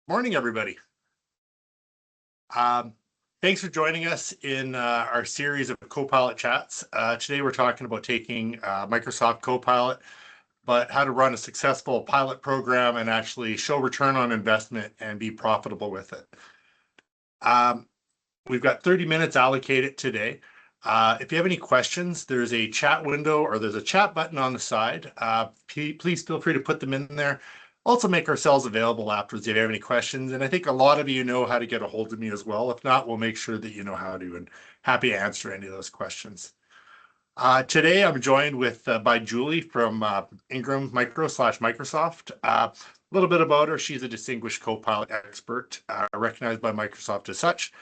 Morning, everybody. Thanks for joining us in our series of Copilot chats. Today we're talking about taking Microsoft Copilot, but how to run a successful pilot program and actually show return on investment and be profitable with it. We've got 30 minutes allocated today. If you have any questions, there's a chat window or there's a chat button on the side. Please feel free to put them in there. Also make ourselves available afterwards if you have any questions. And I think a lot of you know how to get a hold of me as well. If not, we'll make sure that you know how to, and happy to answer any of those questions. Today, I'm joined by Julie from Ingram Micro / Microsoft. A little bit about her. She's a distinguished Copilot expert, recognized by Microsoft as such.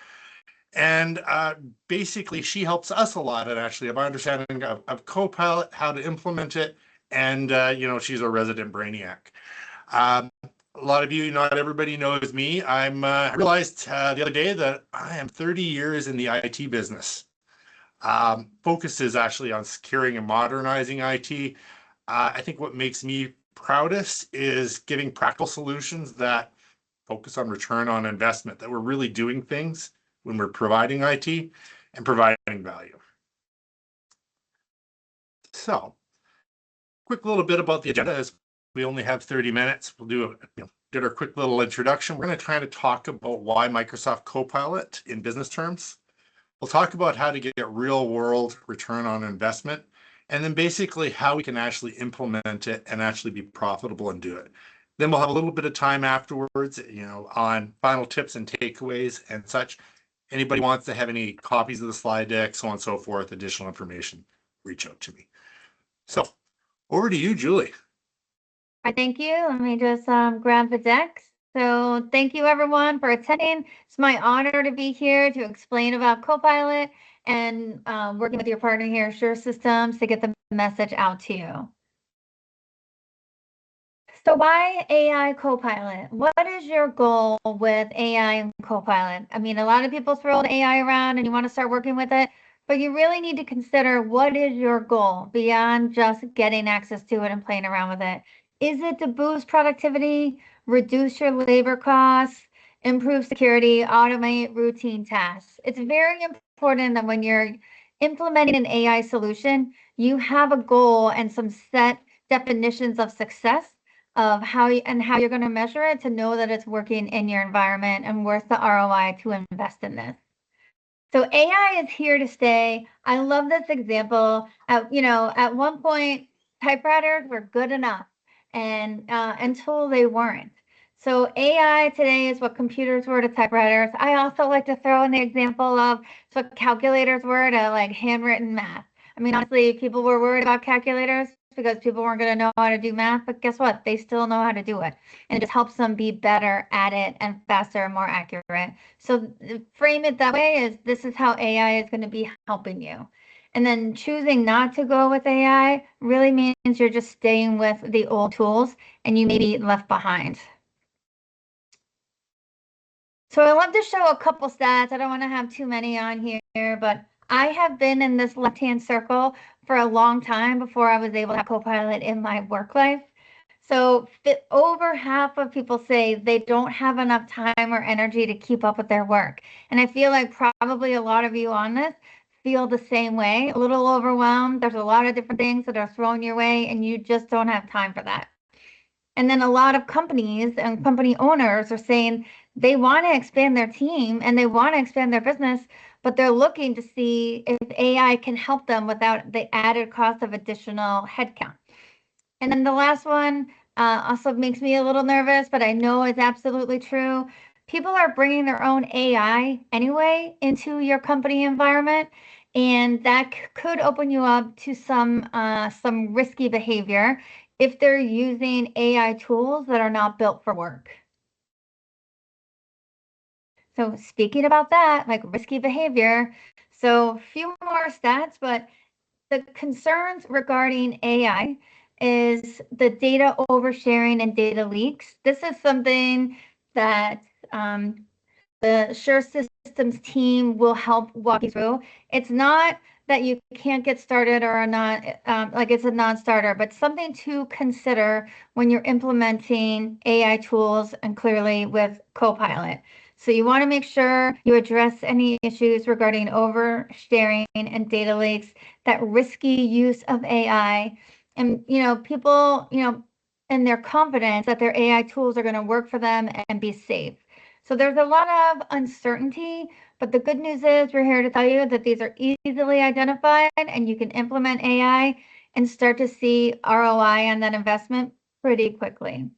And basically, she helps us a lot at actually my understanding of Copilot, how to implement it. And, she's a resident brainiac. A lot of you, not everybody knows me. I realized the other day that I am 30 years in the IT business. Focus is actually on securing and modernizing IT. I think what makes me proudest is giving practical solutions that focus on return on investment, that we're really doing things when we're providing IT and providing value. So, quick little bit about the agenda is we only have 30 minutes. We'll did our quick little introduction. We're going to try to talk about why Microsoft Copilot in business terms. We'll talk about how to get real world return on investment, and then basically how we can actually implement it and actually be profitable and do it. Then we'll have a little bit of time afterwards, on final tips and takeaways and such. Anybody wants to have any copies of the slide deck, so on and so forth, additional information, reach out to me. So over to you, Julie. Thank you. Let me just grab the deck. So thank you everyone for attending. It's my honor to be here to explain about Copilot and working with your partner here, Sure Systems, to get the message out to you. So why AI Copilot? What is your goal with AI and Copilot? I mean, a lot of people throw the AI around and you want to start working with it, but you really need to consider what is your goal beyond just getting access to it and playing around with it. Is it to boost productivity, reduce your labor costs, improve security, automate routine tasks? It's very important that when you're implementing an AI solution, you have a goal and some set definitions of success of how you're going to measure it to know that it's working in your environment and worth the ROI to invest in this. So AI is here to stay. I love this example. At one point, typewriters were good enough, and until they weren't. So AI today is what computers were to typewriters. I also like to throw in the example of it's what calculators were to like handwritten math. I mean, honestly, people were worried about calculators because people weren't going to know how to do math, but guess what? They still know how to do it. And it just helps them be better at it and faster and more accurate. So frame it that way is this is how AI is going to be helping you. And then choosing not to go with AI really means you're just staying with the old tools and you may be left behind. So I love to show a couple stats. I don't want to have too many on here, but I have been in this left-hand circle for a long time before I was able to have Copilot in my work life. So over half of people say they don't have enough time or energy to keep up with their work. And I feel like probably a lot of you on this feel the same way, a little overwhelmed. There's a lot of different things that are thrown your way and you just don't have time for that. And then a lot of companies and company owners are saying they want to expand their team and they want to expand their business, but they're looking to see if AI can help them without the added cost of additional headcount. And then the last one also makes me a little nervous, but I know it's absolutely true. People are bringing their own AI anyway into your company environment, and that could open you up to some risky behavior if they're using AI tools that are not built for work. So speaking about that, like risky behavior, so a few more stats, but the concerns regarding AI is the data oversharing and data leaks. This is something that the Sure Systems team will help walk you through. It's not that you can't get started or a like it's a non-starter, but something to consider when you're implementing AI tools and clearly with Copilot. So you want to make sure you address any issues regarding oversharing and data leaks, that risky use of AI, and people, and their confidence that their AI tools are going to work for them and be safe. So there's a lot of uncertainty, but the good news is we're here to tell you that these are easily identified and you can implement AI and start to see ROI on that investment pretty quickly.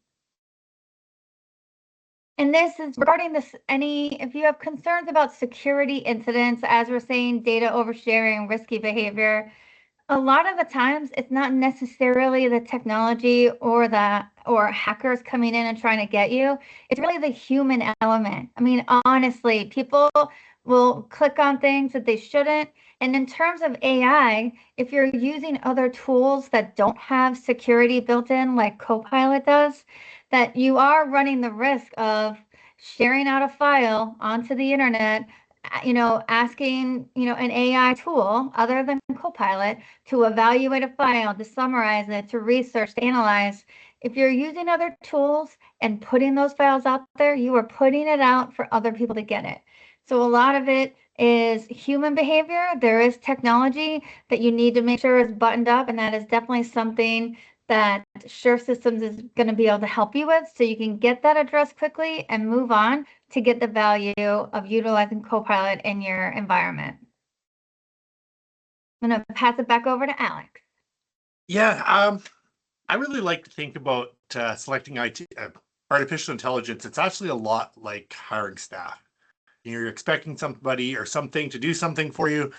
And this is regarding if you have concerns about security incidents, as we're saying, data oversharing, risky behavior, a lot of the times it's not necessarily the technology or hackers coming in and trying to get you. It's really the human element. I mean, honestly, people will click on things that they shouldn't. And in terms of AI, if you're using other tools that don't have security built in, like Copilot does, that you are running the risk of sharing out a file onto the internet, asking, an AI tool other than Copilot to evaluate a file, to summarize it, to research, to analyze. If you're using other tools and putting those files out there, you are putting it out for other people to get it. So a lot of it is human behavior. There is technology that you need to make sure is buttoned up, and that is definitely something that Sure Systems is going to be able to help you with, so you can get that addressed quickly and move on to get the value of utilizing Copilot in your environment. I'm going to pass it back over to Alex. Yeah, I really like to think about selecting artificial intelligence. It's actually a lot like hiring staff. You're expecting somebody or something to do something for you.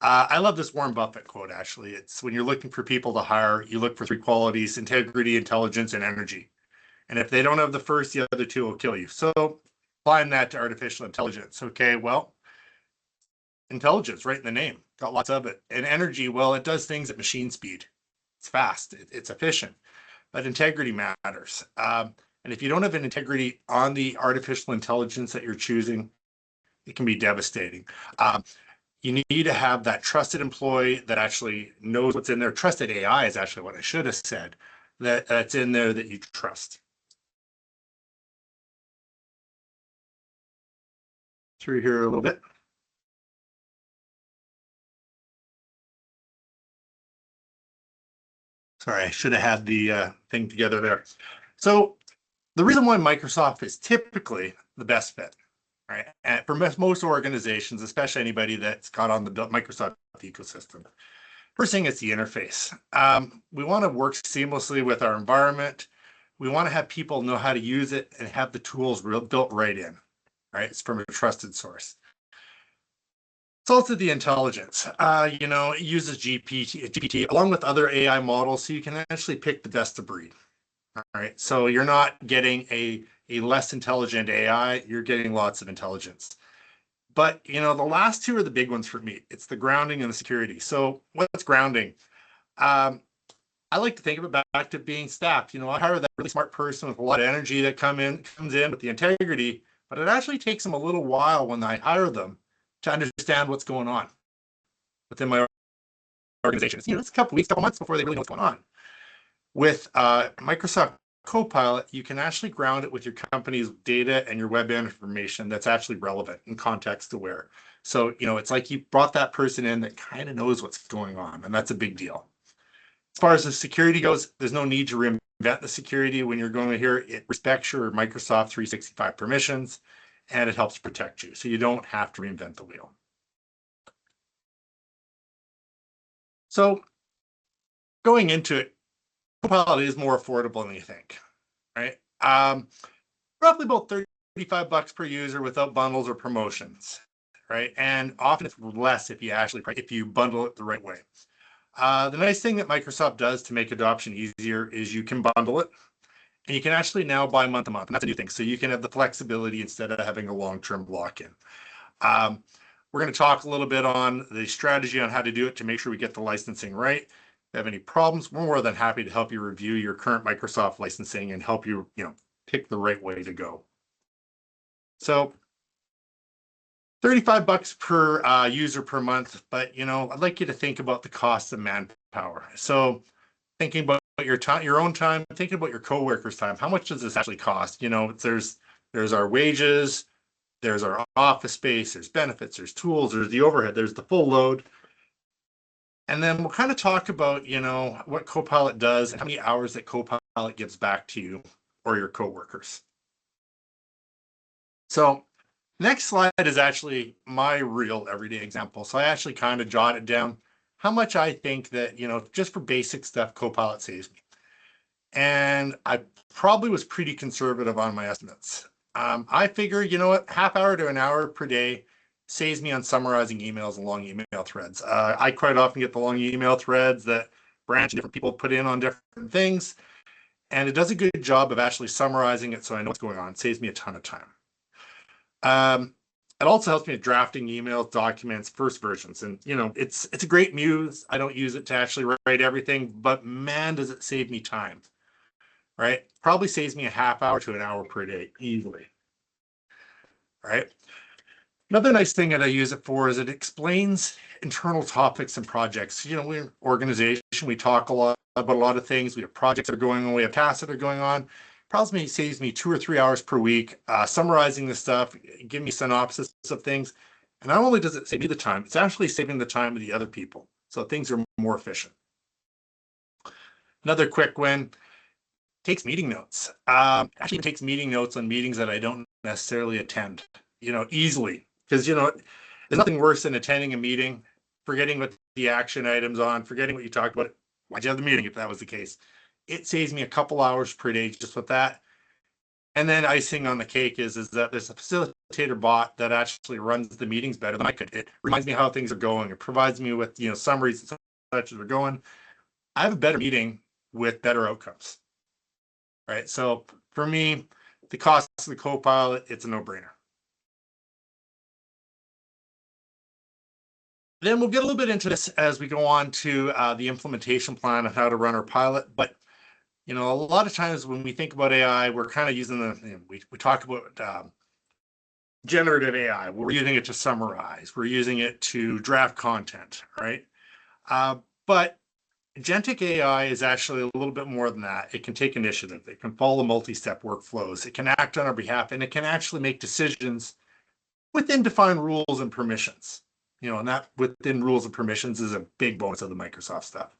I love this Warren Buffett quote, actually. It's when you're looking for people to hire, you look for three qualities: integrity, intelligence, and energy. And if they don't have the first, the other two will kill you. So applying that to artificial intelligence. Okay, well, intelligence, right in the name, got lots of it. And energy, well, it does things at machine speed. It's fast, it's efficient, but integrity matters. And if you don't have an integrity on the artificial intelligence that you're choosing, it can be devastating. You need to have that trusted employee that actually knows what's in there. Trusted AI is actually what I should have said, that's in there that you trust. Through here a little bit. Sorry, I should have had the thing together there. So the reason why Microsoft is typically the best fit, right? And for most organizations, especially anybody that's got on the Microsoft ecosystem, first thing is the interface. We want to work seamlessly with our environment. We want to have people know how to use it and have the tools built right in, right? It's from a trusted source. It's also the intelligence. It uses GPT along with other AI models, so you can actually pick the best of breed. All right, so you're not getting a less intelligent AI, you're getting lots of intelligence. But, the last two are the big ones for me. It's the grounding and the security. So what's grounding? I like to think of it back to being staff. I hire that really smart person with a lot of energy that comes in with the integrity, but it actually takes them a little while when I hire them to understand what's going on within my organization. It's a couple weeks, couple months before they really know what's going on. With Microsoft Copilot, you can actually ground it with your company's data and your web information that's actually relevant and context aware. So, it's like you brought that person in that kind of knows what's going on, and that's a big deal. As far as the security goes, there's no need to reinvent the security when you're going to here. It respects your Microsoft 365 permissions, and it helps protect you. So you don't have to reinvent the wheel. So going into it, Copilot is more affordable than you think, right? Roughly about $35 per user without bundles or promotions, right? And often it's less if you bundle it the right way. The nice thing that Microsoft does to make adoption easier is you can bundle it, and you can actually now buy month to month, and that's a new thing. So you can have the flexibility instead of having a long-term lock-in. We're going to talk a little bit on the strategy on how to do it to make sure we get the licensing right. If you have any problems, we're more than happy to help you review your current Microsoft licensing and help you, pick the right way to go. So $35 per user per month, but I'd like you to think about the cost of manpower. So thinking about your time, your own time, thinking about your coworkers' time. How much does this actually cost? There's our wages, there's our office space, there's benefits, there's tools, there's the overhead, there's the full load. And then we'll kind of talk about, what Copilot does and how many hours that Copilot gives back to you or your coworkers. So next slide is actually my real everyday example. So I actually kind of jotted down how much I think that, just for basic stuff, Copilot saves me. And I probably was pretty conservative on my estimates. I figure, half hour to an hour per day saves me on summarizing emails and long email threads. I quite often get the long email threads that branch different people put in on different things. And it does a good job of actually summarizing it so I know what's going on. It saves me a ton of time. It also helps me with drafting emails, documents, first versions. And, it's a great muse. I don't use it to actually write everything, but man, does it save me time, right? Probably saves me a half hour to an hour per day, easily, right? Another nice thing that I use it for is it explains internal topics and projects. We're an organization, we talk a lot about a lot of things. We have projects that are going on, we have tasks that are going on. Probably saves me 2 or 3 hours per week, summarizing the stuff, giving me synopsis of things. And not only does it save me the time, it's actually saving the time of the other people. So things are more efficient. Another quick win, takes meeting notes. Actually takes meeting notes on meetings that I don't necessarily attend, easily. Because, there's nothing worse than attending a meeting, forgetting what the action items on, forgetting what you talked about. Why'd you have the meeting if that was the case? It saves me a couple hours per day just with that. And then icing on the cake is that there's a facilitator bot that actually runs the meetings better than I could. It reminds me how things are going. It provides me with, summaries and such as they're going. I have a better meeting with better outcomes, right? So for me, the cost of the Copilot, it's a no-brainer. Then we'll get a little bit into this as we go on to the implementation plan of how to run our pilot. But, a lot of times when we think about AI, we're kind of using we talk about generative AI. We're using it to summarize. We're using it to draft content, right? But agentic AI is actually a little bit more than that. It can take initiative. It can follow multi-step workflows. It can act on our behalf, and it can actually make decisions within defined rules and permissions. And that within rules and permissions is a big bonus of the Microsoft stuff.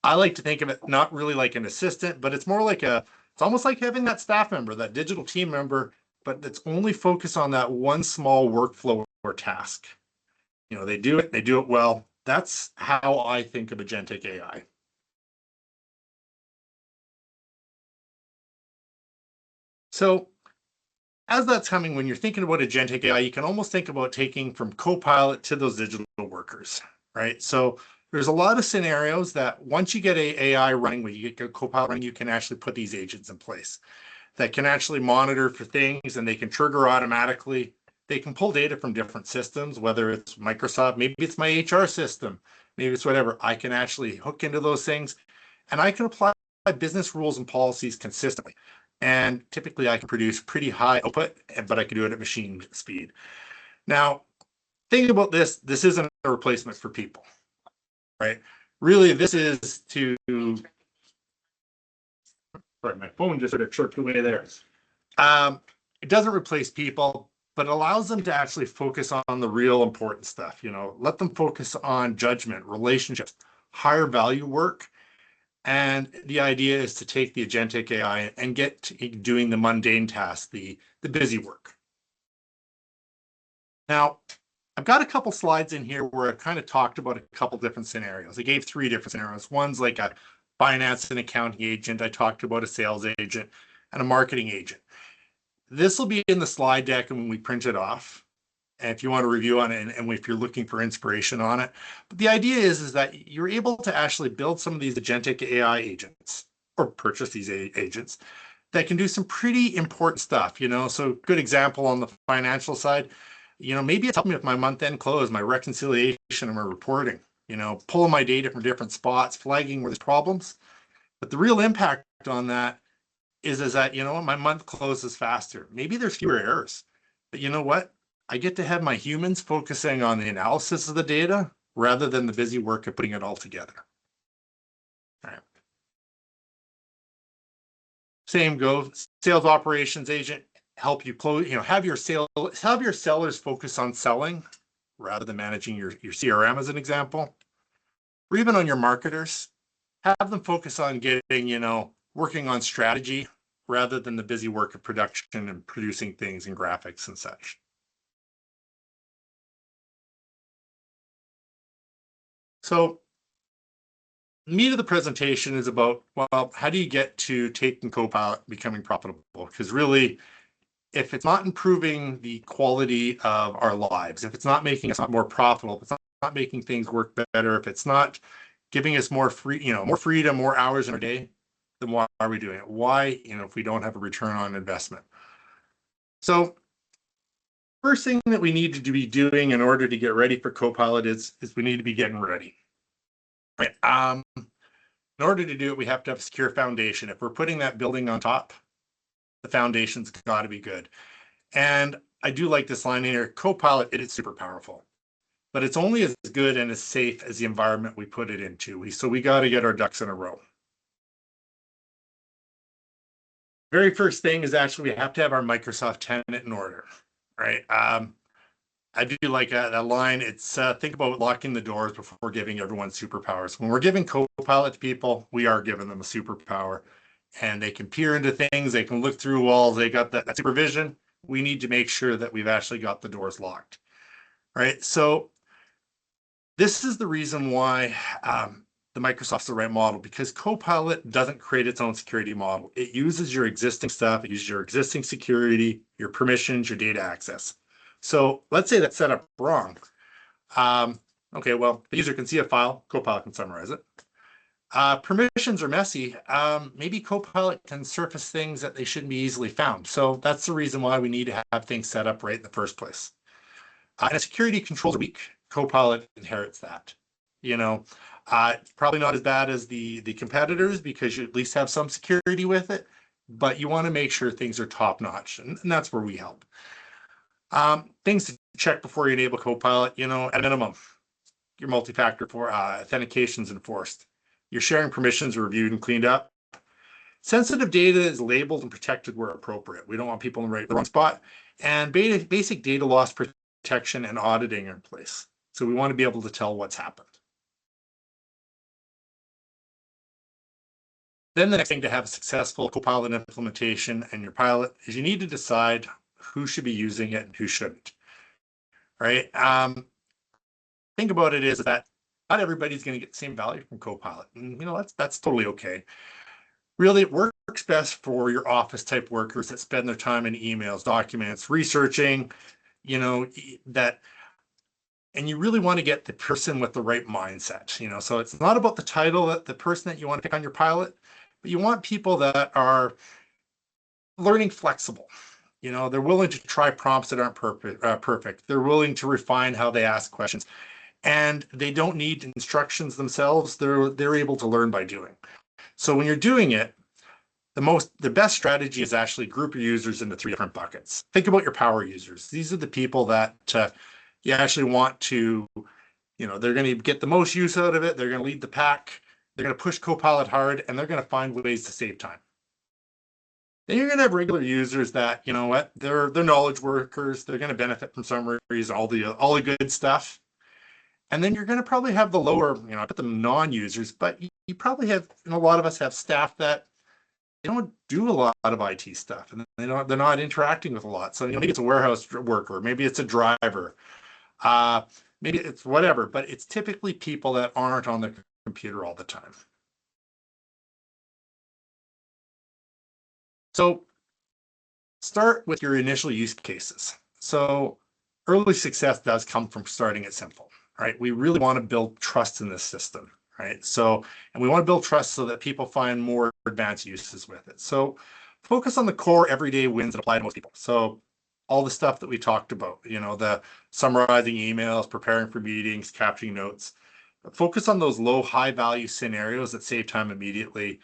I like to think of it not really like an assistant, but it's more like it's almost like having that staff member, that digital team member, but that's only focused on that one small workflow or task. They do it well. That's how I think of agentic AI. So as that's coming, when you're thinking about agentic AI, you can almost think about taking from Copilot to those digital workers, right? So there's a lot of scenarios that once you get AI running, when you get Copilot running, you can actually put these agents in place that can actually monitor for things, and they can trigger automatically. They can pull data from different systems, whether it's Microsoft, maybe it's my HR system, maybe it's whatever. I can actually hook into those things, and I can apply business rules and policies consistently. And typically I can produce pretty high output, but I can do it at machine speed. Now, think about this. This isn't a replacement for people, right? Really, this is to, sorry, my phone just sort of chirped away there. It doesn't replace people, but it allows them to actually focus on the real important stuff. Let them focus on judgment, relationships, higher value work. And the idea is to take the agentic AI and get to doing the mundane tasks, the busy work. Now, I've got a couple slides in here where I kind of talked about a couple different scenarios. I gave 3 different scenarios. One's like a finance and accounting agent. I talked about a sales agent and a marketing agent. This will be in the slide deck when we print it off. And if you want to review on it, and if you're looking for inspiration on it. But the idea is that you're able to actually build some of these agentic AI agents or purchase these agents that can do some pretty important stuff, So good example on the financial side, maybe it's helping me with my month-end close, my reconciliation and my reporting, pulling my data from different spots, flagging where there's problems. But the real impact on that is that, my month closes faster. Maybe there's fewer errors, but you know what? I get to have my humans focusing on the analysis of the data rather than the busy work of putting it all together. All right. Same goes, sales operations agent, help you close, have your sellers focus on selling rather than managing your CRM as an example, or even on your marketers, have them focus on getting, working on strategy rather than the busy work of production and producing things and graphics and such. So meat of the presentation is about, well, how do you get to taking Copilot becoming profitable? Because really, if it's not improving the quality of our lives, if it's not making us more profitable, if it's not making things work better, if it's not giving us more freedom, more hours in our day, then why are we doing it? Why, if we don't have a return on investment? So first thing that we need to be doing in order to get ready for Copilot is we need to be getting ready. Right. In order to do it, we have to have a secure foundation. If we're putting that building on top, the foundation's got to be good. And I do like this line here, Copilot, it is super powerful, but it's only as good and as safe as the environment we put it into. So we got to get our ducks in a row. Very first thing is actually we have to have our Microsoft tenant in order, right? I do like that line. It's think about locking the doors before giving everyone superpowers. When we're giving Copilot to people, we are giving them a superpower, and they can peer into things. They can look through walls. They got that supervision. We need to make sure that we've actually got the doors locked, right? So this is the reason why the Microsoft's the right model, because Copilot doesn't create its own security model. It uses your existing stuff. It uses your existing security, your permissions, your data access. So let's say that's set up wrong. Okay, well, the user can see a file, Copilot can summarize it. Permissions are messy. Maybe Copilot can surface things that they shouldn't be easily found. So that's the reason why we need to have things set up right in the first place. And security controls are weak. Copilot inherits that. Probably not as bad as the competitors because you at least have some security with it, but you want to make sure things are top notch, and that's where we help. Things to check before you enable Copilot, at a minimum, your multi-factor authentication is enforced. Your sharing permissions are reviewed and cleaned up. Sensitive data is labeled and protected where appropriate. We don't want people in the wrong spot. And basic data loss protection and auditing are in place. So we want to be able to tell what's happened. Then the next thing to have a successful Copilot implementation and your pilot is you need to decide who should be using it and who shouldn't, right? Think about it is that not everybody's going to get the same value from Copilot. And, that's totally okay. Really, it works best for your office type workers that spend their time in emails, documents, researching, that, and you really want to get the person with the right mindset, so it's not about the title, the person that you want to pick on your pilot, but you want people that are learning flexible. They're willing to try prompts that aren't perfect. They're willing to refine how they ask questions, and they don't need instructions themselves. They're able to learn by doing. So when you're doing it, the best strategy is actually group your users into 3 different buckets. Think about your power users. These are the people that you actually want to, they're going to get the most use out of it. They're going to lead the pack. They're going to push Copilot hard, and they're going to find ways to save time. Then you're going to have regular users that, they're knowledge workers. They're going to benefit from summaries, all the good stuff. And then you're going to probably have the lower, I put them non-users, but you probably have, a lot of us have staff that they don't do a lot of IT stuff, and they're not interacting with a lot. So maybe it's a warehouse worker, maybe it's a driver, maybe it's whatever, but it's typically people that aren't on the computer all the time. So start with your initial use cases. So early success does come from starting it simple, right? We really want to build trust in this system, right? So, and we want to build trust so that people find more advanced uses with it. So focus on the core everyday wins that apply to most people. So all the stuff that we talked about, the summarizing emails, preparing for meetings, capturing notes. Focus on those low, high value scenarios that save time immediately.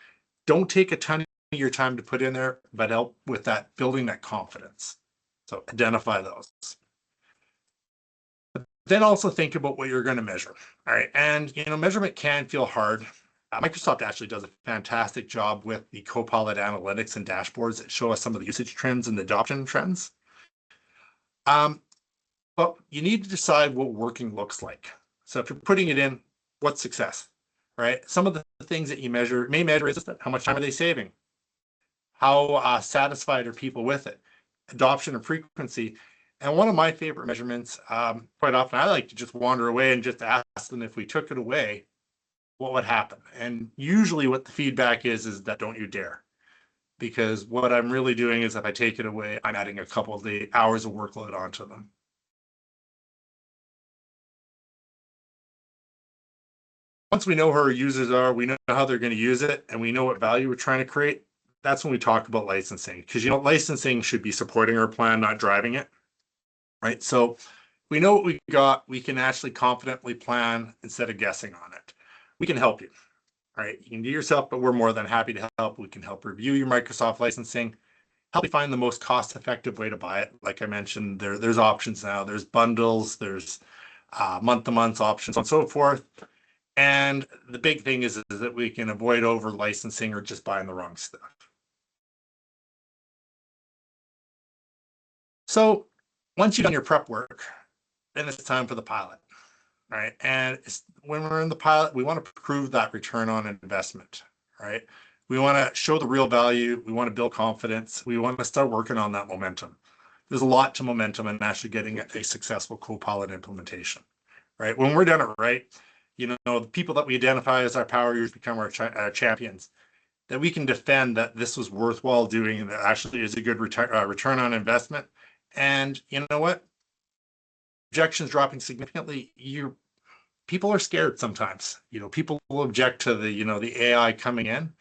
Don't take a ton of your time to put in there, but help with that building that confidence. So identify those. Then also think about what you're going to measure. All right. And, measurement can feel hard. Microsoft actually does a fantastic job with the Copilot analytics and dashboards that show us some of the usage trends and adoption trends. But you need to decide what working looks like. So if you're putting it in, what's success, right? Some of the things that you may measure is how much time are they saving? How satisfied are people with it? Adoption and frequency. And one of my favorite measurements, quite often I like to just wander away and just ask them if we took it away, what would happen? And usually what the feedback is that don't you dare. Because what I'm really doing is if I take it away, I'm adding a couple of the hours of workload onto them. Once we know who our users are, we know how they're going to use it, and we know what value we're trying to create, that's when we talk about licensing. Because, licensing should be supporting our plan, not driving it, right? So we know what we got. We can actually confidently plan instead of guessing on it. We can help you, right? You can do yourself, but we're more than happy to help. We can help review your Microsoft licensing, help you find the most cost-effective way to buy it. Like I mentioned, there's options now. There's bundles, there's month-to-month options, and so forth. And the big thing is that we can avoid over licensing or just buying the wrong stuff. So once you've done your prep work, then it's time for the pilot, right? And when we're in the pilot, we want to prove that return on investment, right? We want to show the real value. We want to build confidence. We want to start working on that momentum. There's a lot to momentum and actually getting a successful Copilot implementation, right? When we're done it right, the people that we identify as our power users become our champions, that we can defend that this was worthwhile doing and that actually is a good return on investment. And you know what? Objections dropping significantly, people are scared sometimes. People will object to the AI coming in,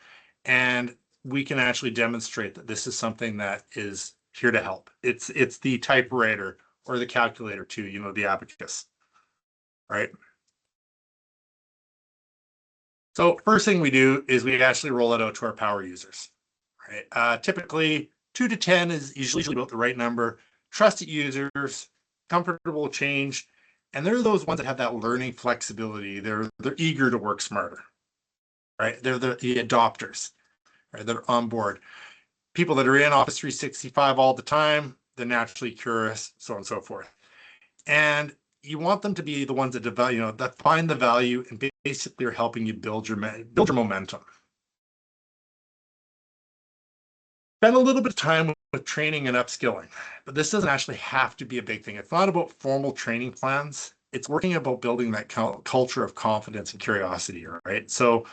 and we can actually demonstrate that this is something that is here to help. It's the typewriter or the calculator too, the abacus, right? So first thing we do is we actually roll it out to our power users, right? Typically 2 to 10 is usually about the right number. Trusted users, comfortable change, and they're those ones that have that learning flexibility. They're eager to work smarter, right? They're the adopters, right? They're on board. People that are in Office 365 all the time, they're naturally curious, so on and so forth. And you want them to be the ones that develop, that find the value and basically are helping you build your momentum. Spend a little bit of time with training and upskilling, but this doesn't actually have to be a big thing. It's not about formal training plans. It's working about building that culture of confidence and curiosity, right? So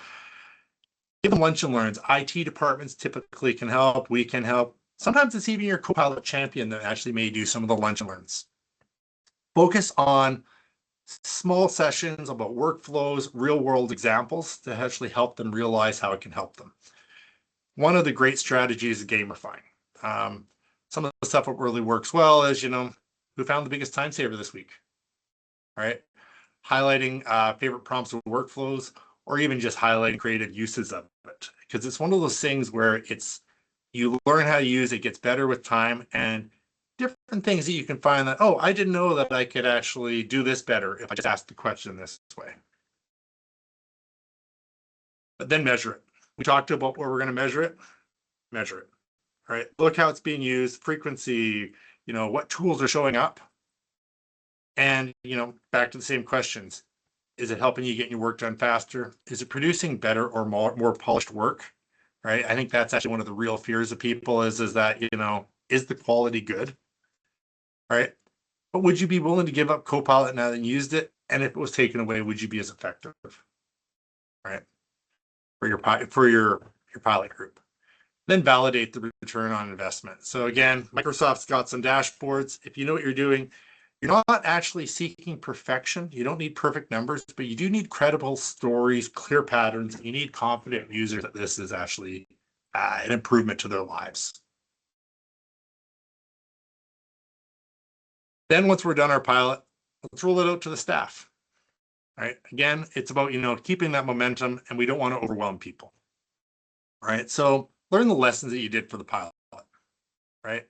give them lunch and learns. IT departments typically can help. We can help. Sometimes it's even your Copilot champion that actually may do some of the lunch and learns. Focus on small sessions about workflows, real world examples to actually help them realize how it can help them. One of the great strategies is gamifying. Some of the stuff that really works well is, who found the biggest time saver this week, right? Highlighting favorite prompts and workflows, or even just highlighting creative uses of it. Because it's one of those things where you learn how to use it, gets better with time, and different things that you can find that, oh, I didn't know that I could actually do this better if I just asked the question this way. But then measure it. We talked about where we're going to measure it. Measure it. All right. Look how it's being used, frequency, what tools are showing up. And, back to the same questions. Is it helping you get your work done faster? Is it producing better or more polished work? Right. I think that's actually one of the real fears of people is that, is the quality good? Right. But would you be willing to give up Copilot now that you used it? And if it was taken away, would you be as effective? Right. For your pilot group. Then validate the return on investment. So again, Microsoft's got some dashboards. If you know what you're doing, you're not actually seeking perfection. You don't need perfect numbers, but you do need credible stories, clear patterns. You need confident users that this is actually an improvement to their lives. Then once we're done our pilot, let's roll it out to the staff. Right. Again, it's about, keeping that momentum, and we don't want to overwhelm people. Right. So learn the lessons that you did for the pilot. Right.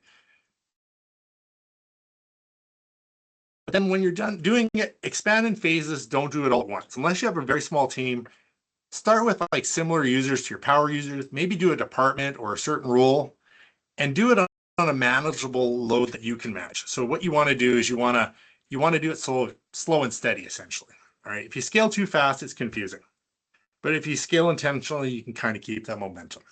But then when you're done doing it, expand in phases. Don't do it all at once. Unless you have a very small team, start with like similar users to your power users. Maybe do a department or a certain role, and do it on a manageable load that you can manage. So what you want to do is you want to do it slow and steady, essentially. All right. If you scale too fast, it's confusing. But if you scale intentionally, you can kind of keep that momentum.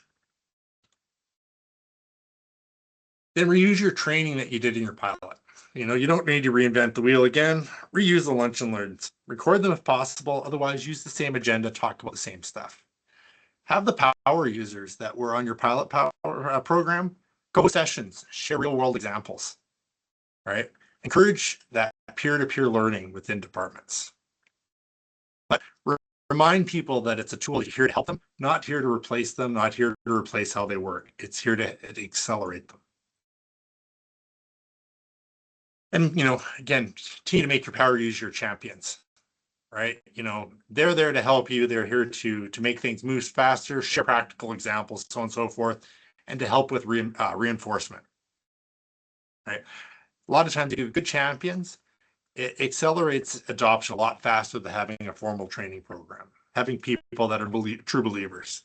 Then reuse your training that you did in your pilot. You don't need to reinvent the wheel again. Reuse the lunch and learns. Record them if possible. Otherwise, use the same agenda, talk about the same stuff. Have the power users that were on your pilot power program go sessions, share real world examples, right? Encourage that peer-to-peer learning within departments. But remind people that it's a tool here to help them, not here to replace them, not here to replace how they work. It's here to accelerate them. And, again, continue to make your power users your champions, right? They're there to help you. They're here to make things move faster, share practical examples, so on and so forth, and to help with reinforcement, right? A lot of times you do good champions, it accelerates adoption a lot faster than having a formal training program, having people that are true believers.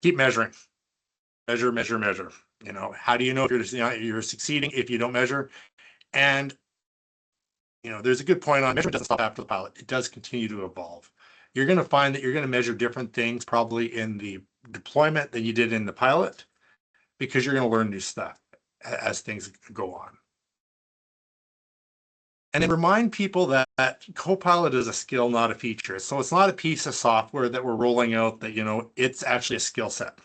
Keep measuring. Measure, measure, measure. How do you know if you're succeeding if you don't measure? And there's a good point on measurement doesn't stop after the pilot. It does continue to evolve. You're going to find that you're going to measure different things probably in the deployment than you did in the pilot, because you're going to learn new stuff as things go on. And then remind people that Copilot is a skill, not a feature. So it's not a piece of software that we're rolling out that, it's actually a skill set.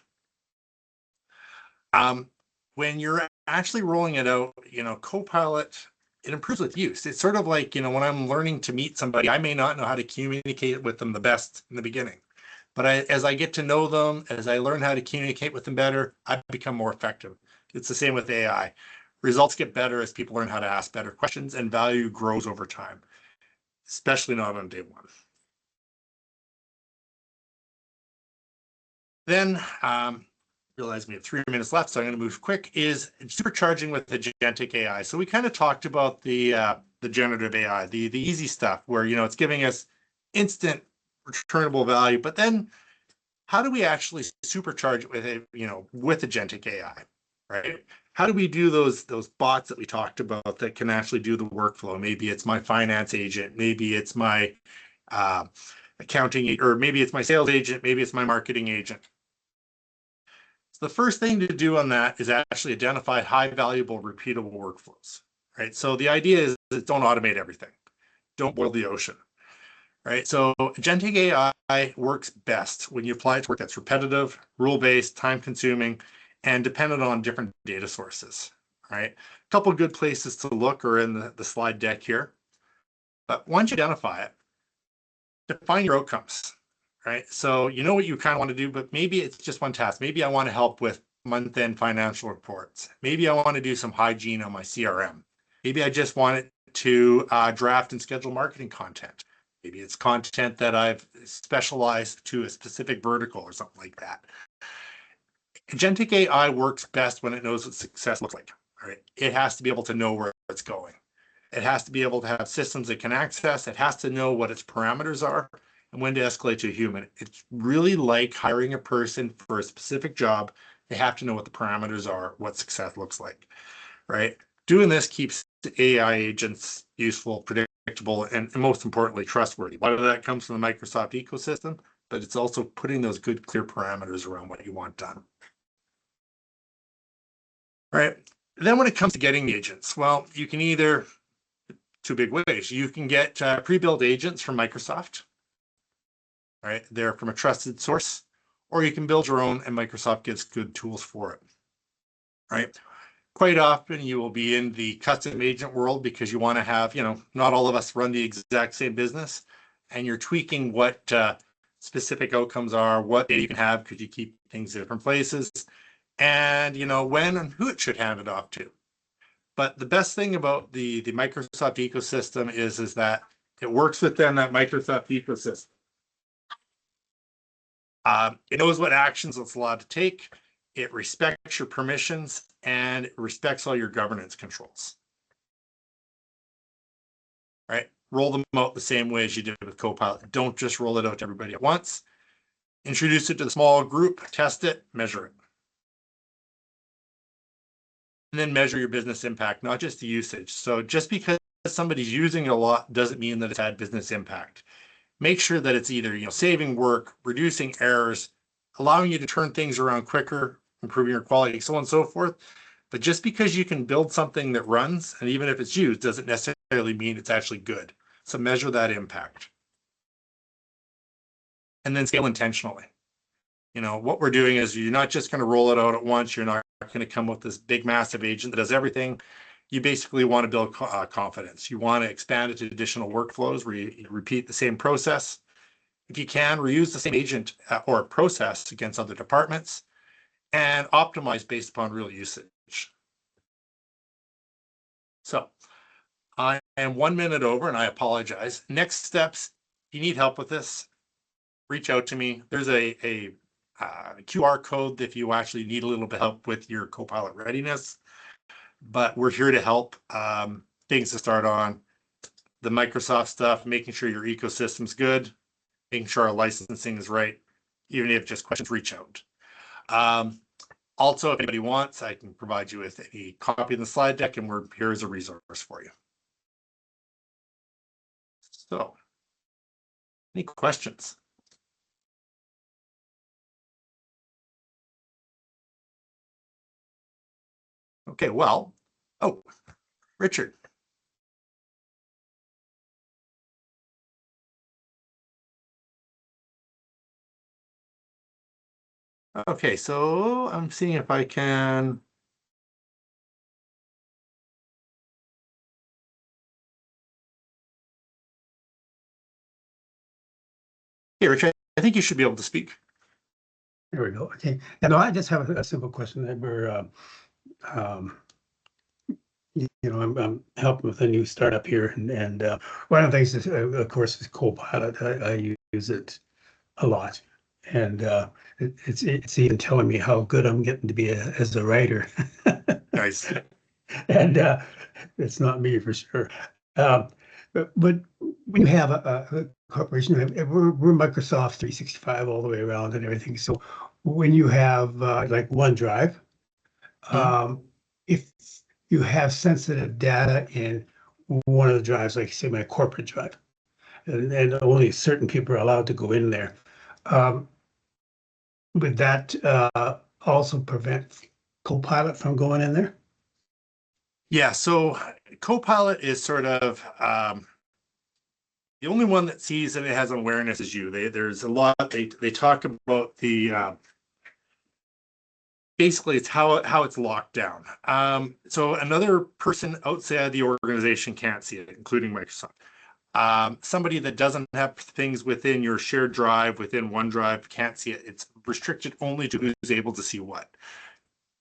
When you're actually rolling it out, Copilot, it improves with use. It's sort of like, when I'm learning to meet somebody, I may not know how to communicate with them the best in the beginning. But as I get to know them, as I learn how to communicate with them better, I become more effective. It's the same with AI. Results get better as people learn how to ask better questions, and value grows over time, especially not on day one. Then, realize we have 3 minutes left, so I'm going to move quick, is supercharging with agentic AI. So we kind of talked about the generative AI, the easy stuff where, it's giving us instant returnable value, but then how do we actually supercharge it with agentic AI, right? How do we do those bots that we talked about that can actually do the workflow? Maybe it's my finance agent, maybe it's my accounting, or maybe it's my sales agent, maybe it's my marketing agent. So the first thing to do on that is actually identify high valuable, repeatable workflows, right? So the idea is that don't automate everything. Don't boil the ocean, right? So agentic AI works best when you apply it to work that's repetitive, rule-based, time-consuming, and dependent on different data sources, right? A couple of good places to look are in the slide deck here. But once you identify it, define your outcomes, right? So you know what you kind of want to do, but maybe it's just one task. Maybe I want to help with month-end financial reports. Maybe I want to do some hygiene on my CRM. Maybe I just want it to draft and schedule marketing content. Maybe it's content that I've specialized to a specific vertical or something like that. Agentic AI works best when it knows what success looks like. All right, it has to be able to know where it's going. It has to be able to have systems it can access. It has to know what its parameters are and when to escalate to a human. It's really like hiring a person for a specific job. They have to know what the parameters are, what success looks like, right? Doing this keeps AI agents useful, predictable, and most importantly, trustworthy. A lot of that comes from the Microsoft ecosystem, but it's also putting those good, clear parameters around what you want done. All right. Then when it comes to getting the agents, well, you can either, two big ways. You can get pre-built agents from Microsoft, right? They're from a trusted source, or you can build your own, and Microsoft gives good tools for it, right? Quite often you will be in the custom agent world because you want to have, not all of us run the exact same business, and you're tweaking what specific outcomes are, what data you can have because you keep things in different places, and when and who it should hand it off to. But the best thing about the Microsoft ecosystem is that it works within that Microsoft ecosystem. It knows what actions it's allowed to take. It respects your permissions, and it respects all your governance controls. right? Roll them out the same way as you did with Copilot. Don't just roll it out to everybody at once. Introduce it to the small group, test it, measure it. And then measure your business impact, not just the usage. So just because somebody's using it a lot doesn't mean that it's had business impact. Make sure that it's either, saving work, reducing errors, allowing you to turn things around quicker, improving your quality, so on and so forth. But just because you can build something that runs, and even if it's used, doesn't necessarily mean it's actually good. So measure that impact. And then scale intentionally. What we're doing is you're not just going to roll it out at once. You're not going to come with this big, massive agent that does everything. You basically want to build confidence. You want to expand it to additional workflows where you repeat the same process. If you can, reuse the same agent or process against other departments and optimize based upon real usage. So I am 1 minute over and I apologize. Next steps, if you need help with this, reach out to me. There's a QR code if you actually need a little bit of help with your Copilot readiness, but we're here to help. Things to start on, the Microsoft stuff, making sure your ecosystem's good, making sure our licensing is right. Even if just questions, reach out. Also, if anybody wants, I can provide you with a copy of the slide deck, and we're here as a resource for you. So, any questions? Okay, well, Richard. Okay, so I'm seeing if I can. Hey, Richard, I think you should be able to speak. There we go. Okay. And I just have a simple question that I'm helping with a new startup here, and one of the things is, of course, is Copilot. I use it a lot, and it's even telling me how good I'm getting to be as a writer. Nice. And it's not me for sure. But when you have a corporation, we're Microsoft 365 all the way around and everything. So when you have like OneDrive, if you have sensitive data in one of the drives, like say my corporate drive, and only certain people are allowed to go in there, would that also prevent Copilot from going in there? Yeah, so Copilot is sort of the only one that sees that it has awareness is you. There's a lot, they talk about the basically it's how it's locked down. So another person outside the organization can't see it, including Microsoft. Somebody that doesn't have things within your shared drive, within OneDrive, can't see it. It's restricted only to who's able to see what.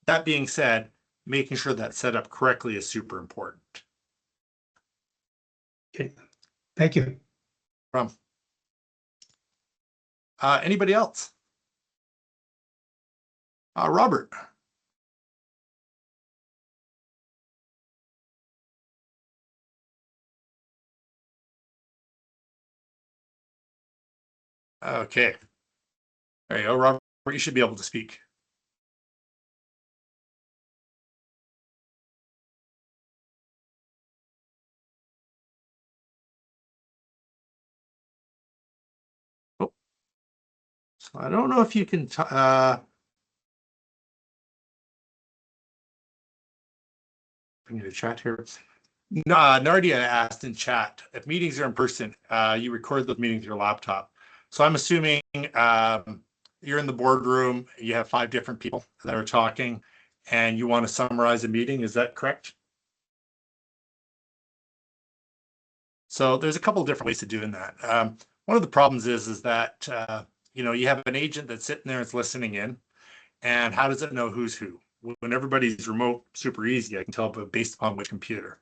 That being said, making sure that's set up correctly is super important. Okay, thank you. Anybody else? Robert. Okay. There you go, Robert. You should be able to speak. Oh. So I don't know if you can. Bring you to chat here. Nardia asked in chat, if meetings are in person, you record those meetings with your laptop. So I'm assuming you're in the boardroom, you have 5 different people that are talking, and you want to summarize a meeting. Is that correct? So there's a couple of different ways of doing that. One of the problems is that you have an agent that's sitting there, it's listening in, and how does it know who's who? When everybody's remote, super easy. I can tell based upon which computer.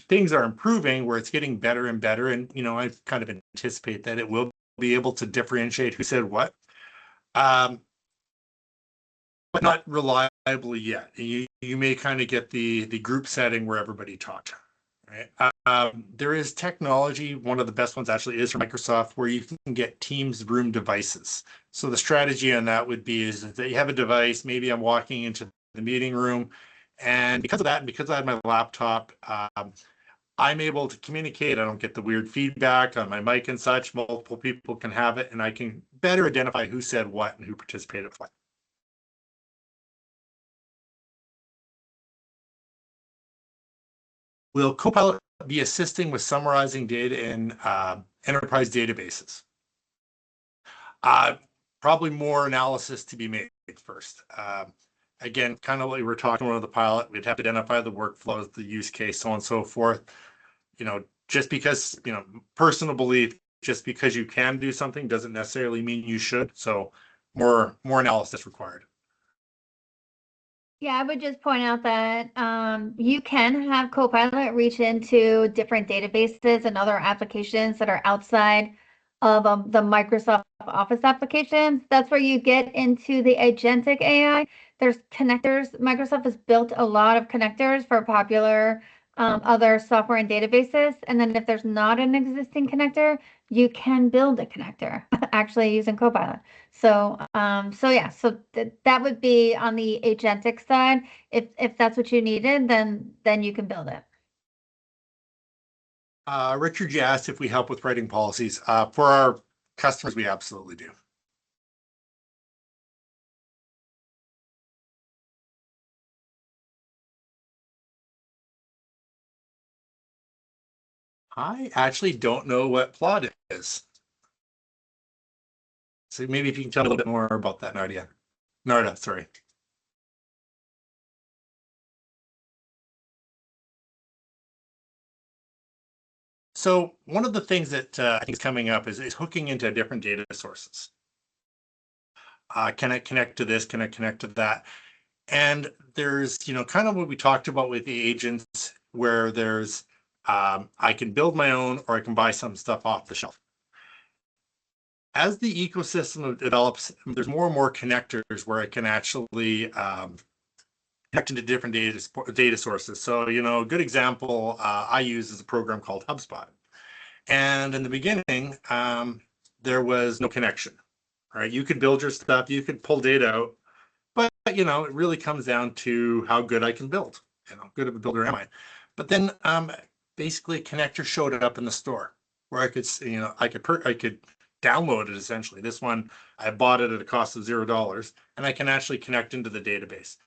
Things are improving where it's getting better and better, and I kind of anticipate that it will be able to differentiate who said what, but not reliably yet. You may kind of get the group setting where everybody talked, right? There is technology. One of the best ones actually is from Microsoft, where you can get Teams room devices. So the strategy on that would be is that you have a device. Maybe I'm walking into the meeting room, and because of that, and because I have my laptop, I'm able to communicate. I don't get the weird feedback on my mic and such. Multiple people can have it, and I can better identify who said what and who participated with what. Will Copilot be assisting with summarizing data in enterprise databases? Probably more analysis to be made first. Again, kind of like we were talking about the pilot, we'd have to identify the workflows, the use case, so on and so forth. Just because, personal belief, just because you can do something doesn't necessarily mean you should. So more analysis required. Yeah, I would just point out that you can have Copilot reach into different databases and other applications that are outside of the Microsoft Office applications. That's where you get into the agentic AI. There's connectors. Microsoft has built a lot of connectors for popular other software and databases. And then if there's not an existing connector, you can build a connector actually using Copilot. So that would be on the agentic side. If that's what you needed, then you can build it. Richard, you asked if we help with writing policies. For our customers, we absolutely do. I actually don't know what plot is. So maybe if you can tell me a little bit more about that, Narda, sorry. So one of the things that I think is coming up is hooking into different data sources. Can I connect to this? Can I connect to that? And there's, kind of what we talked about with the agents, where there's, I can build my own, or I can buy some stuff off the shelf. As the ecosystem develops, there's more and more connectors where I can actually connect into different data sources. So, a good example I use is a program called HubSpot. And in the beginning, there was no connection, right? You could build your stuff, you could pull data out, but it really comes down to how good I can build. Good of a builder am I? But then basically a connector showed up in the store where I could, I could download it essentially. This one, I bought it at a cost of $0, and I can actually connect into the database.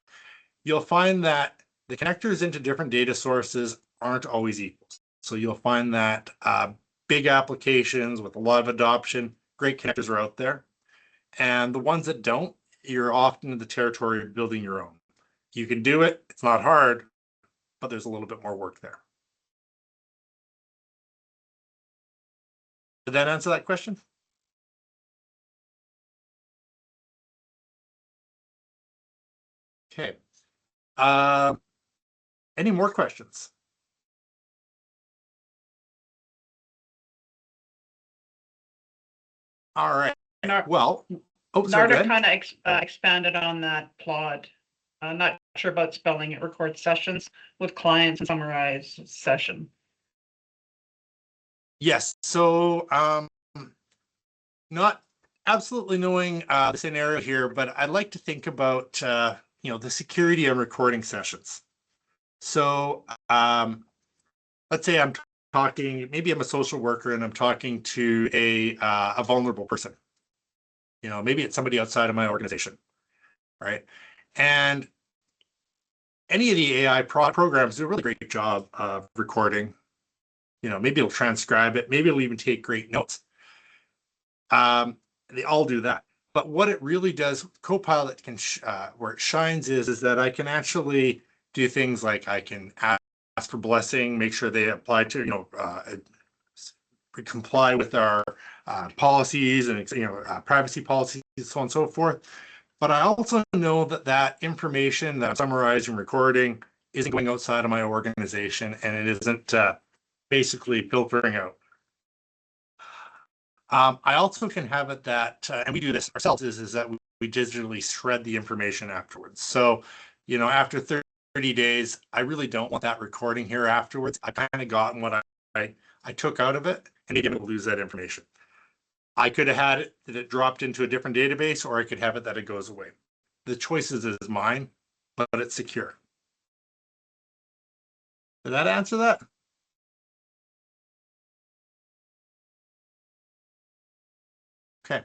You'll find that the connectors into different data sources aren't always equal. So you'll find that big applications with a lot of adoption, great connectors are out there. And the ones that don't, you're often in the territory of building your own. You can do it. It's not hard, but there's a little bit more work there. Did that answer that question? Okay. Any more questions? All right. Well, Narda kind of expanded on that plot. I'm not sure about spelling it. Record sessions with clients and summarize session. Yes. So not absolutely knowing the scenario here, but I'd like to think about the security of recording sessions. So let's say I'm talking, maybe I'm a social worker and I'm talking to a vulnerable person. Maybe it's somebody outside of my organization, right? And any of the AI programs do a really great job of recording. Maybe it'll transcribe it. Maybe it'll even take great notes. They all do that. But what it really does, Copilot can, where it shines is that I can actually do things like I can ask for blessing, make sure they apply to, comply with our policies and, privacy policies, so on and so forth. But I also know that information that I'm summarizing, recording, isn't going outside of my organization, and it isn't basically filtering out. I also can have it that, and we do this ourselves, is that we digitally shred the information afterwards. So, after 30 days. I really don't want that recording here afterwards. I kind of gotten what I took out of it, and again, we'll lose that information. I could have had it that it dropped into a different database, or I could have it that it goes away. The choices is mine, but it's secure. Did that answer that? Okay.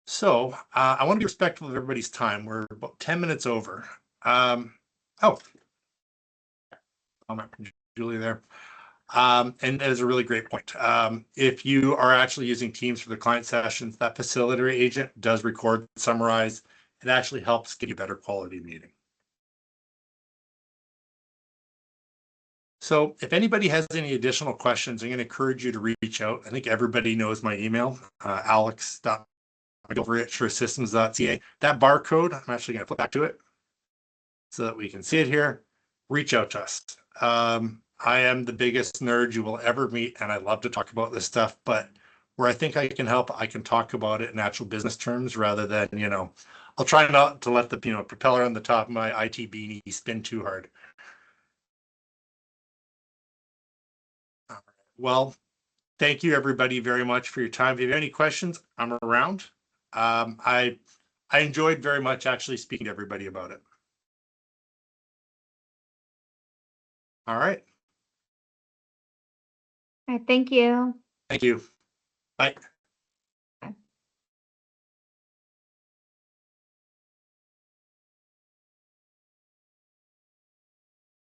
So I want to be respectful of everybody's time. We're about 10 minutes over. Oh, Julie there. And that is a really great point. If you are actually using Teams for the client sessions, that facilitator agent does record, summarize. It actually helps get you better quality meeting. So if anybody has any additional questions, I'm going to encourage you to reach out. I think everybody knows my email, alex.overitsuresystems.ca. That barcode, I'm actually going to flip back to it so that we can see it here. Reach out to us. I am the biggest nerd you will ever meet, and I love to talk about this stuff, but where I think I can help, I can talk about it in actual business terms rather than, I'll try not to let the, propeller on the top of my IT beanie spin too hard. Well, thank you everybody very much for your time. If you have any questions, I'm around. I enjoyed very much actually speaking to everybody about it. All right. All right, thank you. Thank you. Bye.